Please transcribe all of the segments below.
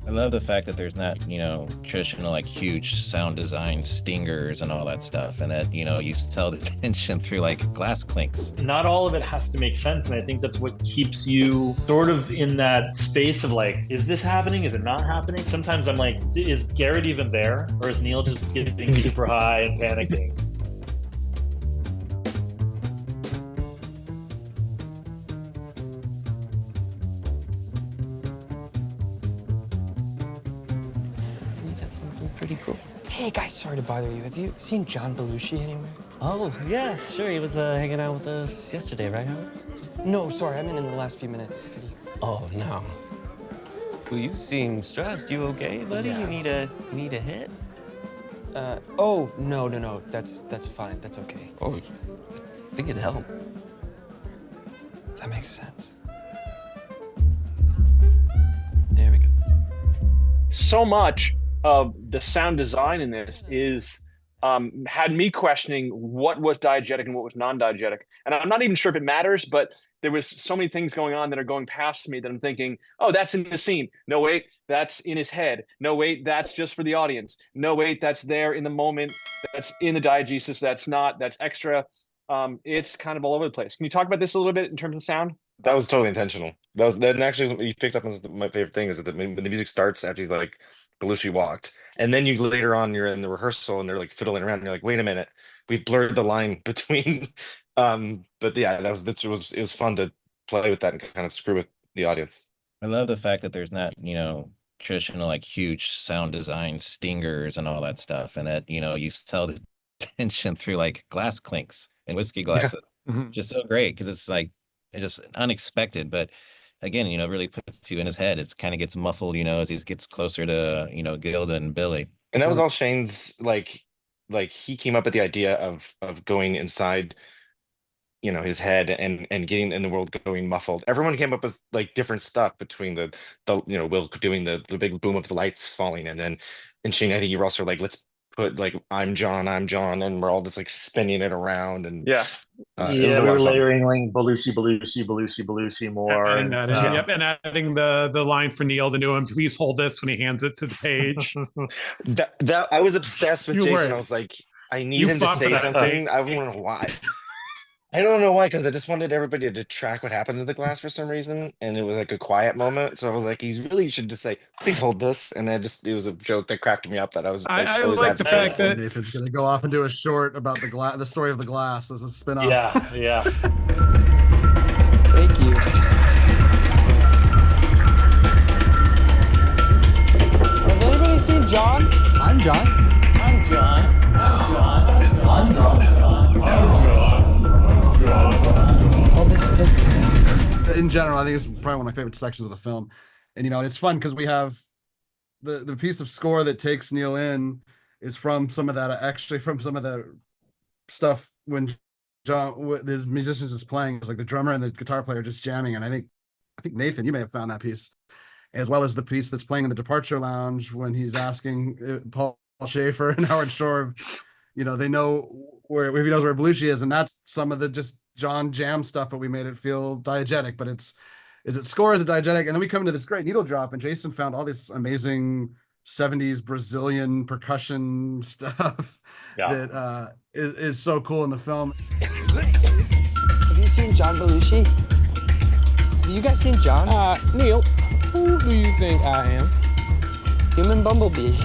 I love the fact that there's not, traditional like huge sound design stingers and all that stuff, and that, you tell the tension through like glass clinks. Not all of it has to make sense, and I think that's what keeps you sort of in that space of like, is this happening? Is it not happening? Sometimes I'm like, is Garrett even there, or is Neil just getting super high and panicking? That's something pretty cool. Hey guys, sorry to bother you. Have you seen John Belushi anywhere? Oh, yeah, sure. He was hanging out with us yesterday, right, Howard? No, sorry, I meant in the last few minutes. Could you... Oh, no. Well, you seem stressed. You okay, buddy? Yeah. You need a hit? Oh, no. That's fine. That's okay. Oh, I think it'd help. That makes sense. There we go. So much of the sound design in this is had me questioning what was diegetic and what was non-diegetic. And I'm not even sure if it matters, but there was so many things going on that are going past me that I'm thinking, oh, that's in the scene. No, wait, that's in his head. No, wait, that's just for the audience. No, wait, that's there in the moment. That's in the diegesis. That's not, that's extra. It's kind of all over the place. Can you talk about this a little bit in terms of sound? That was totally intentional. That actually what you picked up on my favorite thing is that when the music starts after he's like Belushi walked, and then you later on you're in the rehearsal and they're like fiddling around and you're like, wait a minute, we blurred the line between. But yeah, it was fun to play with that and kind of screw with the audience. I love the fact that there's not, traditional like huge sound design stingers and all that stuff, and that, you tell the tension through like glass clinks and whiskey glasses. Mhm. Just so great because it's like it's just unexpected, but again, really puts you in his head. It's kind of gets muffled, as he gets closer to, Gilda and Billy. And that was all Shane's like he came up with the idea of going inside his head and getting in the world going muffled. Everyone came up with like different stuff between the Will doing the big boom of the lights falling, and then and Shane, I think you were also like, let's put like I'm John, and we're all just like spinning it around. And Yeah. it was Yeah, a we lot were of fun. layering like Belushi more. Adding that in, yep, and adding the line for Neil, the new one, please hold this when he hands it to the page. That I was obsessed with You Jason. were. I was like, I need You him to fought for say that, something. I don't know why. I don't know why, because I just wanted everybody to track what happened to the glass for some reason, and it was like a quiet moment. So I was like, he really should just say, "Please hold this," and it was a joke that cracked me up. That I was like, I always like the fact advocating for. that Nathan's gonna go off and do a short about the story of the glass as a spin-off. Yeah. Thank you. So, has anybody seen John? I'm John. I'm John. In general, I think it's probably one of my favorite sections of the film, and it's fun because we have the piece of score that takes Neil in is from some of that, actually from some of the stuff when John, his musicians is playing. It's like the drummer and the guitar player just jamming, and I think Nathan, you may have found that piece, as well as the piece that's playing in the departure lounge when he's asking Paul Schaefer and Howard Shore, they know where, if he knows where Belushi is, and that's some of the just John jam stuff, but we made it feel diegetic. But is it score, is it diegetic? And then we come into this great needle drop, and Jason found all this amazing 70s Brazilian percussion stuff that is so cool in the film. Have you seen John Belushi? Have you guys seen John? Neil, who do you think I am? Human Bumblebee.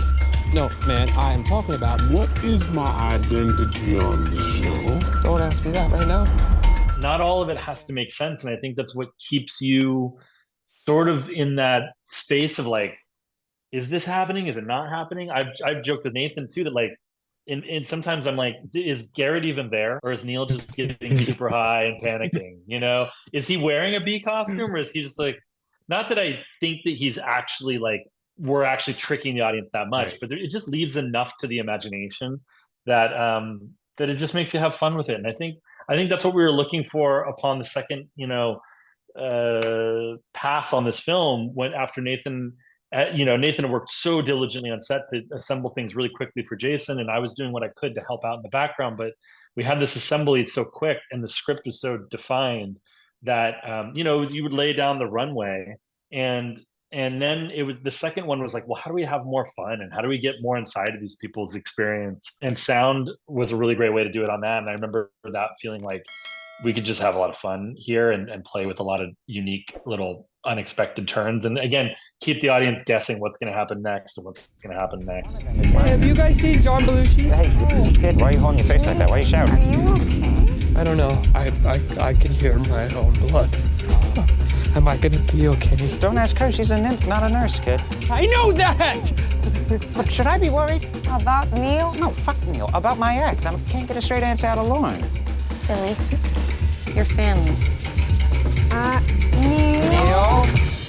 No, man, I am talking about what is my identity on the show? Don't ask me that right now. Not all of it has to make sense, and I think that's what keeps you sort of in that space of like, is this happening? Is it not happening? I've joked with Nathan too that like, and sometimes I'm like, is Garrett even there, or is Neil just getting super high and panicking? Is he wearing a bee costume, or is he just like? Not that I think that he's actually like we're actually tricking the audience that much, but it just leaves enough to the imagination that that it just makes you have fun with it. And I think that's what we were looking for upon the second pass on this film, when after Nathan had worked so diligently on set to assemble things really quickly for Jason, and I was doing what I could to help out in the background, but we had this assembly so quick and the script was so defined that you would lay down the runway and And then it was the second one was like, well, how do we have more fun and how do we get more inside of these people's experience? And sound was a really great way to do it on that. And I remember that feeling like we could just have a lot of fun here and play with a lot of unique little unexpected turns. And again, keep the audience guessing what's going to happen next and what's going to happen next. Hey, have you guys seen John Belushi? Hey, kid, why are you holding your face like that? Why are you shouting? Are you okay? I don't know. I can hear my own blood. Am I gonna be okay? Don't ask her. She's a nymph, not a nurse, kid. I know that! Look, should I be worried? About Neil? No, fuck Neil. About my act. I can't get a straight answer out of Lauren. Billy, your family. Neil? Neil?